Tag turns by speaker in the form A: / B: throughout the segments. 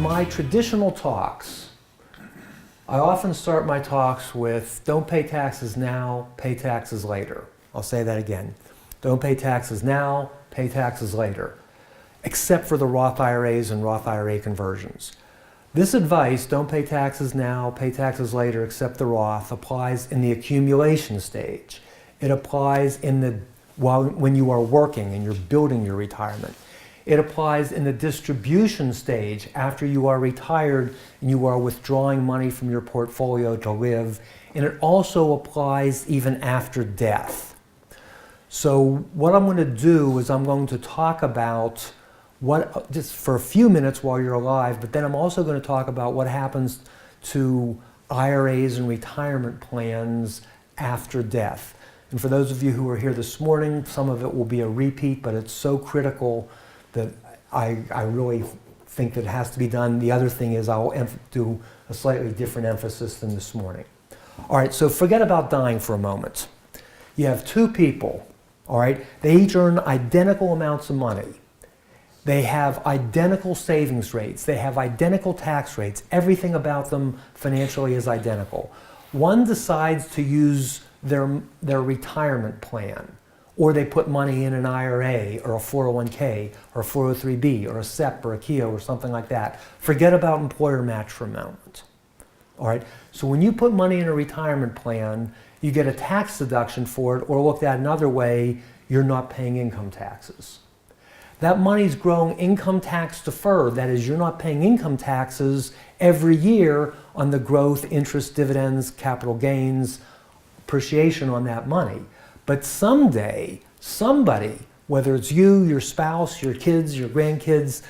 A: my traditional talks, I often start my talks with, don't pay taxes now, pay taxes later. I'll say that again. Don't pay taxes now, pay taxes later, except for the Roth IRAs and Roth IRA conversions. This advice, don't pay taxes now, pay taxes later, except the Roth, applies in the accumulation stage. It applies when you are working and you're building your retirement. It applies in the distribution stage after you are retired and you are withdrawing money from your portfolio to live. And it also applies even after death. So what I'm going to do is I'm going to talk about just for a few minutes while you're alive, but then I'm also going to talk about what happens to IRAs and retirement plans after death. And for those of you who are here this morning, some of it will be a repeat, but it's so critical that I really think that it has to be done. The other thing is I'll do a slightly different emphasis than this morning. All right, so forget about dying for a moment. You have two people, all right? They each earn identical amounts of money. They have identical savings rates. They have identical tax rates. Everything about them financially is identical. One decides to use their retirement plan, or they put money in an IRA or a 401k or a 403b or a SEP or a KEO or something like that. Forget about employer match for a moment. All right? So when you put money in a retirement plan, you get a tax deduction for it, or looked at another way, you're not paying income taxes. That money's growing income tax deferred. That is, you're not paying income taxes every year on the growth, interest, dividends, capital gains, appreciation on that money. But someday, somebody, whether it's you, your spouse, your kids, your grandkids,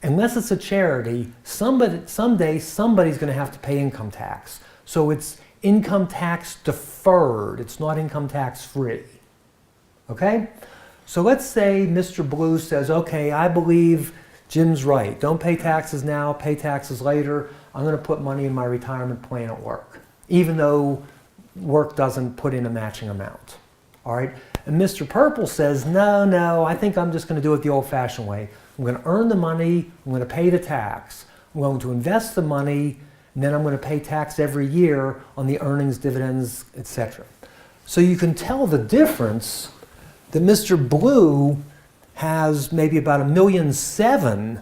A: unless it's a charity, someday somebody's going to have to pay income tax. So it's income tax deferred. It's not income tax free. Okay? So let's say Mr. Blue says, okay, I believe Jim's right. Don't pay taxes now, pay taxes later. I'm going to put money in my retirement plan at work, even though work doesn't put in a matching amount. All right? And Mr. Purple says, no, I think I'm just going to do it the old-fashioned way. I'm going to earn the money, I'm going to pay the tax. I'm going to invest the money, and then I'm going to pay tax every year on the earnings, dividends, etc. So you can tell the difference that Mr. Blue has maybe about $1.7 million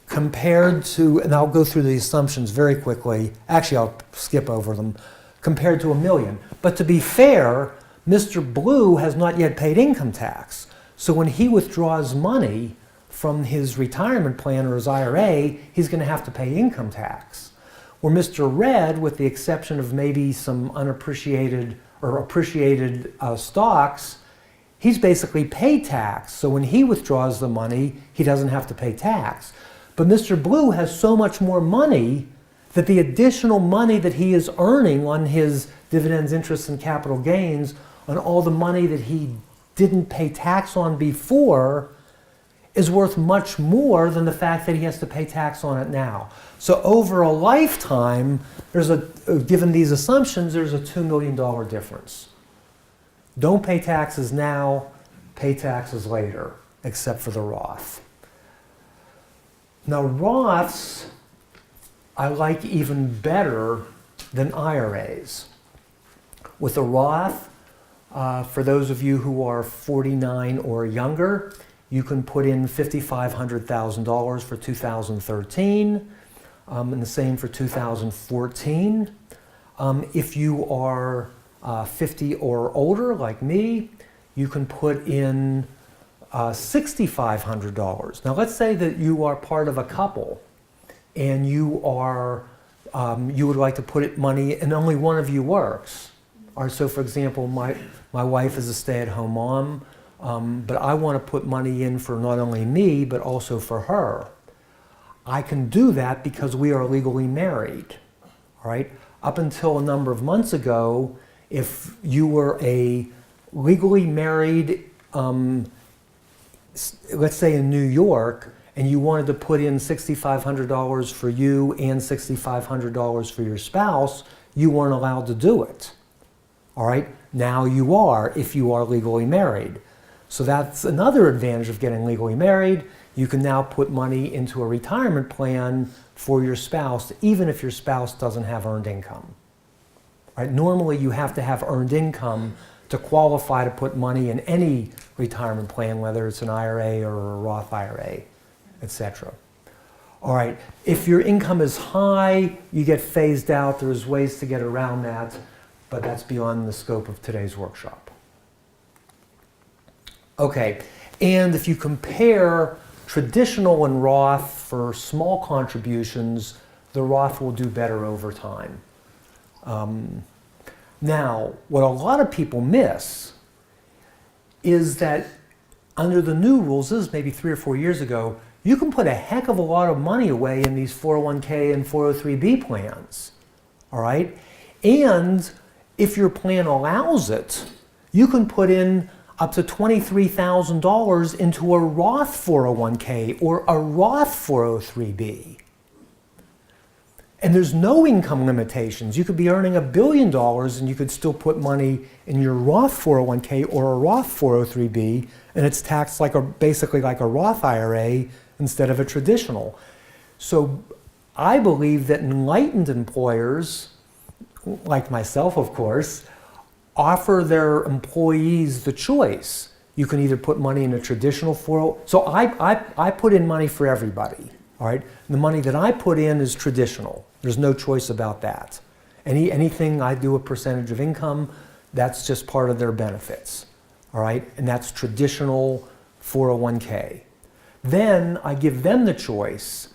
A: compared to, and I'll go through the assumptions very quickly. Actually, I'll skip over them, compared to $1 million. But to be fair, Mr. Blue has not yet paid income tax. So when he withdraws money from his retirement plan or his IRA, he's going to have to pay income tax. Where Mr. Red, with the exception of maybe some unappreciated or appreciated stocks, he's basically paid tax. So when he withdraws the money, he doesn't have to pay tax. But Mr. Blue has so much more money that the additional money that he is earning on his dividends, interest, and capital gains, on all the money that he didn't pay tax on before, is worth much more than the fact that he has to pay tax on it now. So over a lifetime, given these assumptions, there's a $2 million difference. Don't pay taxes now, pay taxes later, except for the Roth. Now, Roths I like even better than IRAs. With a Roth, for those of you who are 49 or younger, you can put in $5,500,000 for 2013, and the same for 2014. If you are 50 or older, like me, you can put in $6,500. Now let's say that you are part of a couple and you would like to put money and only one of you works. All right, so for example, my wife is a stay-at-home mom, but I want to put money in for not only me, but also for her. I can do that because we are legally married, all right? Up until a number of months ago, if you were a legally married, let's say in New York, and you wanted to put in $6,500 for you and $6,500 for your spouse, you weren't allowed to do it. All right, now you are if you are legally married. So that's another advantage of getting legally married. you can now put money into a retirement plan for your spouse, even if your spouse doesn't have earned income. Right? Normally, you have to have earned income to qualify to put money in any retirement plan, whether it's an IRA or a Roth IRA, etc. All right, if your income is high, you get phased out. There's ways to get around that, but that's beyond the scope of today's workshop. Okay, and if you compare traditional and Roth for small contributions, the Roth will do better over time. Now, what a lot of people miss is that under the new rules, this is maybe 3 or 4 years ago, you can put a heck of a lot of money away in these 401k and 403b plans, all right? And if your plan allows it, you can put in up to $23,000 into a Roth 401k or a Roth 403b. And there's no income limitations. You could be earning $1 billion and you could still put money in your Roth 401k or a Roth 403b, and it's taxed basically like a Roth IRA instead of a traditional. So I believe that enlightened employers, like myself of course, offer their employees the choice. You can either put money in a traditional 401k. So I put in money for everybody. All right, the money that I put in is traditional. There's no choice about that. Anything I do a percentage of income, that's just part of their benefits. All right, and that's traditional 401k. Then I give them the choice.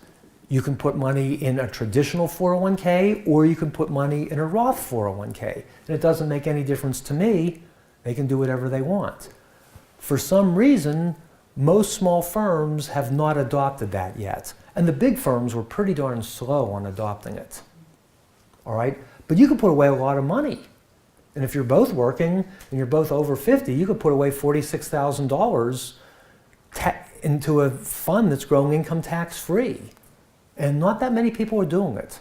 A: You can put money in a traditional 401k or you can put money in a Roth 401k. And it doesn't make any difference to me. They can do whatever they want. For some reason, most small firms have not adopted that yet. And the big firms were pretty darn slow on adopting it. All right? But you can put away a lot of money. And if you're both working and you're both over 50, you could put away $46,000 into a fund that's growing income tax free. And not that many people are doing it.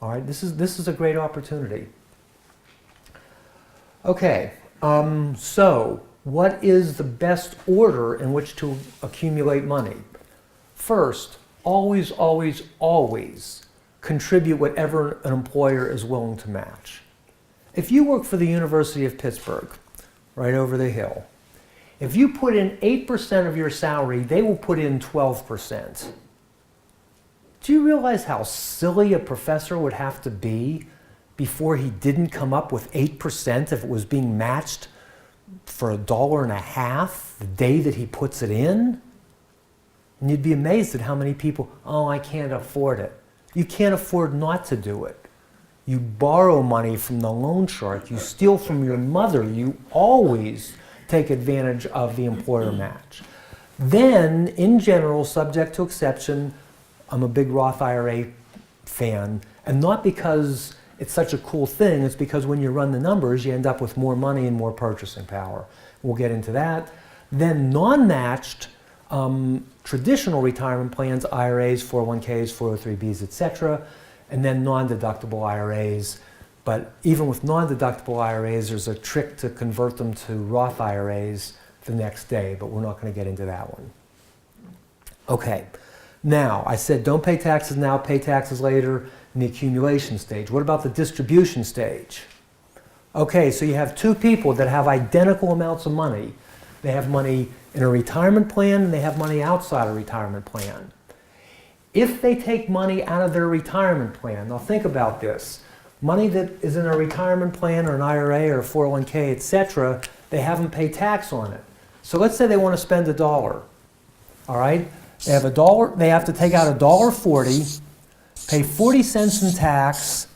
A: All right? This is a great opportunity. Okay. So what is the best order in which to accumulate money? First, always, always, always contribute whatever an employer is willing to match. If you work for the University of Pittsburgh, right over the hill, if you put in 8% of your salary, they will put in 12%. Do you realize how silly a professor would have to be before he didn't come up with 8% if it was being matched for $1.50 the day that he puts it in? And you'd be amazed at how many people, oh, I can't afford it. You can't afford not to do it. You borrow money from the loan shark. You steal from your mother. You always take advantage of the employer match. Then, in general, subject to exception, I'm a big Roth IRA fan. And not because it's such a cool thing. It's because when you run the numbers, you end up with more money and more purchasing power. We'll get into that. Then non-matched traditional retirement plans, IRAs, 401ks, 403bs, etc., and then non-deductible IRAs. But even with non-deductible IRAs, there's a trick to convert them to Roth IRAs the next day, but we're not going to get into that one. Okay, now I said don't pay taxes now, pay taxes later in the accumulation stage. What about the distribution stage? Okay, so you have two people that have identical amounts of money. They have money in a retirement plan and they have money outside a retirement plan. If they take money out of their retirement plan, now think about this. Money that is in a retirement plan or an IRA or a 401k, etc., they haven't paid tax on it. So let's say they want to spend $1. All right? They have $1, they have to take out $1.40, pay 40 cents in tax,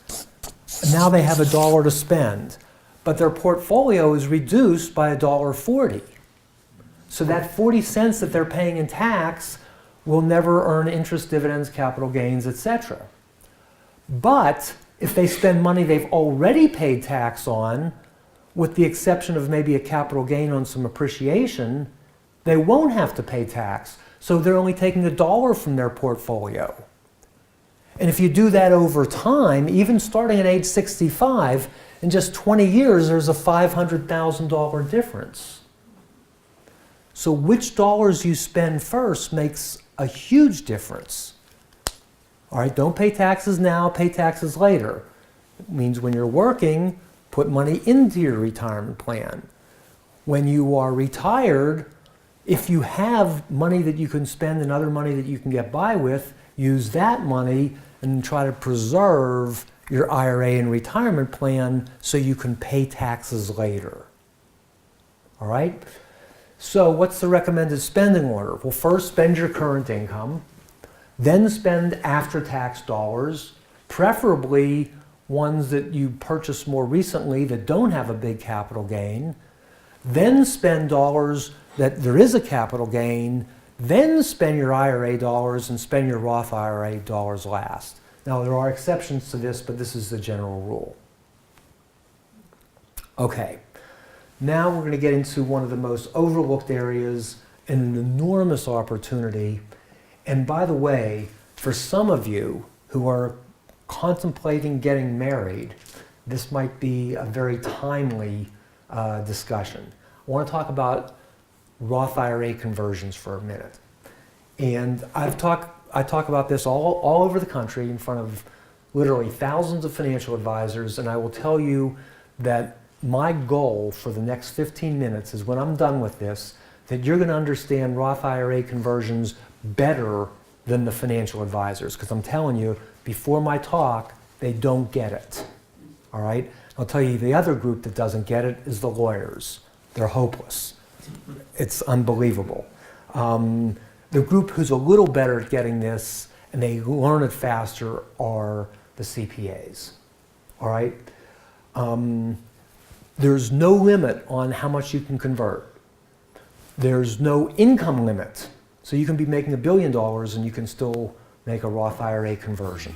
A: and now they have $1 to spend. But their portfolio is reduced by $1.40. So that 40 cents that they're paying in tax will never earn interest, dividends, capital gains, etc. But if they spend money they've already paid tax on, with the exception of maybe a capital gain on some appreciation, they won't have to pay tax. So they're only taking $1 from their portfolio. And if you do that over time, even starting at age 65, in just 20 years, there's a $500,000 difference. So which dollars you spend first makes a huge difference. All right, don't pay taxes now, pay taxes later. It means when you're working, put money into your retirement plan. When you are retired, if you have money that you can spend and other money that you can get by with, use that money and try to preserve your IRA and retirement plan so you can pay taxes later. All right? So what's the recommended spending order? Well, first spend your current income, then spend after-tax dollars, preferably ones that you purchased more recently that don't have a big capital gain, then spend dollars that there is a capital gain, then spend your IRA dollars and spend your Roth IRA dollars last. Now, there are exceptions to this, but this is the general rule. Okay, now we're going to get into one of the most overlooked areas and an enormous opportunity. And by the way, for some of you who are contemplating getting married, this might be a very timely discussion. I want to talk about Roth IRA conversions for a minute. And I talk about this all over the country in front of literally thousands of financial advisors, and I will tell you that my goal for the next 15 minutes is when I'm done with this, that you're going to understand Roth IRA conversions better than the financial advisors, because I'm telling you, before my talk, they don't get it. All right? I'll tell you the other group that doesn't get it is the lawyers. They're hopeless. It's unbelievable. The group who's a little better at getting this and they learn it faster are the CPAs. All right? There's no limit on how much you can convert. There's no income limit. So you can be making $1 billion and you can still make a Roth IRA conversion.